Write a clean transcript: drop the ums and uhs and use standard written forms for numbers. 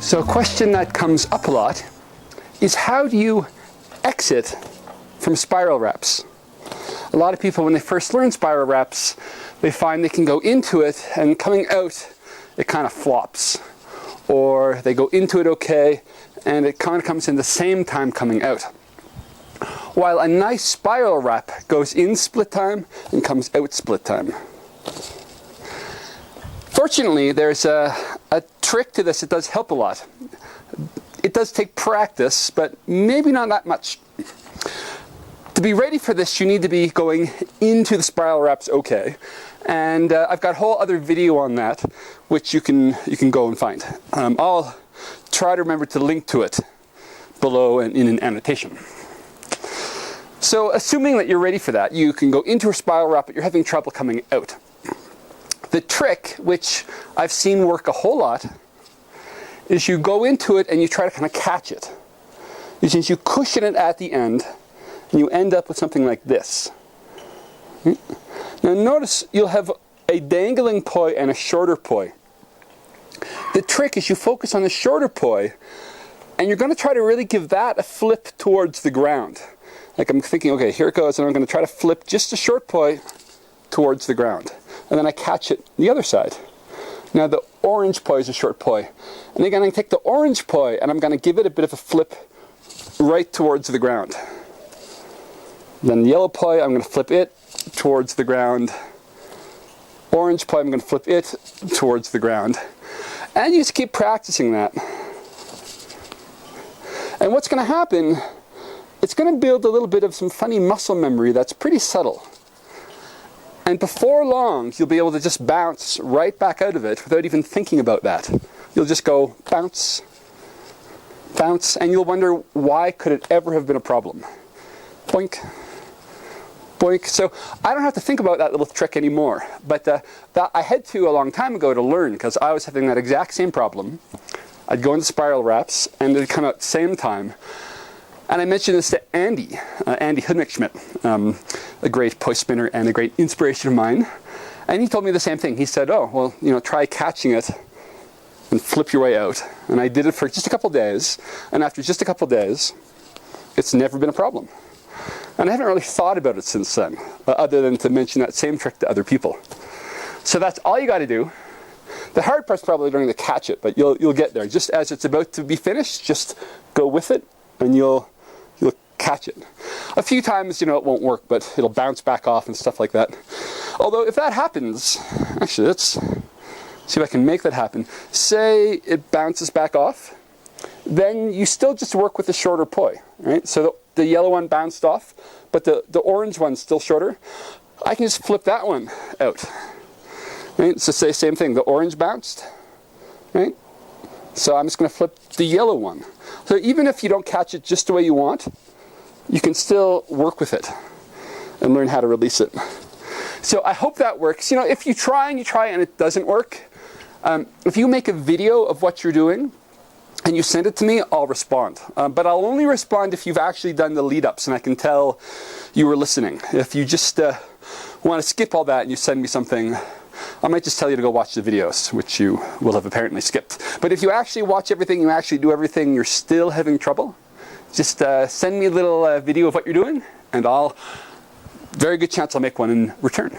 So a question that comes up a lot is, how do you exit from spiral wraps? A lot of people, when they first learn spiral wraps, they find they can go into it, and coming out it kind of flops. Or they go into it okay and it kind of comes in the same time coming out. While a nice spiral wrap goes in split time and comes out split time. Fortunately, there's a trick to this that does help a lot. It does take practice, but maybe not that much. To be ready for this, you need to be going into the spiral wraps okay. And I've got a whole other video on that, which you can go and find. I'll try to remember to link to it below and in an annotation. So assuming that you're ready for that, you can go into a spiral wrap, but you're having trouble coming out. The trick, which I've seen work a whole lot, is you go into it and you try to kind of catch it. Which means you cushion it at the end, and you end up with something like this. Now notice you'll have a dangling poi and a shorter poi. The trick is you focus on the shorter poi, and you're going to try to really give that a flip towards the ground. Like I'm thinking, okay, here it goes, and I'm going to try to flip just a short poi towards the ground. And then I catch it the other side. Now the orange poi is a short poi. And then I'm going to take the orange poi and I'm going to give it a bit of a flip right towards the ground. Then the yellow poi, I'm going to flip it towards the ground. Orange poi, I'm going to flip it towards the ground. And you just keep practicing that. And what's going to happen, it's going to build a little bit of some funny muscle memory that's pretty subtle. And before long, you'll be able to just bounce right back out of it without even thinking about that. You'll just go bounce, bounce, and you'll wonder, why could it ever have been a problem? Boink, boink. So I don't have to think about that little trick anymore. But that I had to a long time ago to learn, because I was having that exact same problem. I'd go into spiral wraps, and they'd come out at the same time. And I mentioned this to Andy Hudnick-Schmidt, a great poi spinner and a great inspiration of mine. And he told me the same thing. He said, oh, well, you know, try catching it and flip your way out. And I did it for just a couple days. And after just a couple days, it's never been a problem. And I haven't really thought about it since then, other than to mention that same trick to other people. So that's all you got to do. The hard part's probably learning to catch it, but you'll get there. Just as it's about to be finished, just go with it, and you'll catch it. A few times, you know, it won't work, but it'll bounce back off and stuff like that. Although if that happens, actually, let's see if I can make that happen. Say it bounces back off, then you still just work with the shorter poi, right? So the yellow one bounced off, but the orange one's still shorter. I can just flip that one out, right? So say same thing, the orange bounced, right? So I'm just going to flip the yellow one. So even if you don't catch it just the way you want, you can still work with it and learn how to release it. So I hope that works. You know, if you try and it doesn't work, if you make a video of what you're doing and you send it to me, I'll respond. But I'll only respond if you've actually done the lead-ups and I can tell you were listening. If you just want to skip all that and you send me something, I might just tell you to go watch the videos, which you will have apparently skipped. But if you actually watch everything, you actually do everything, you're still having trouble, just send me a little video of what you're doing, and very good chance I'll make one in return.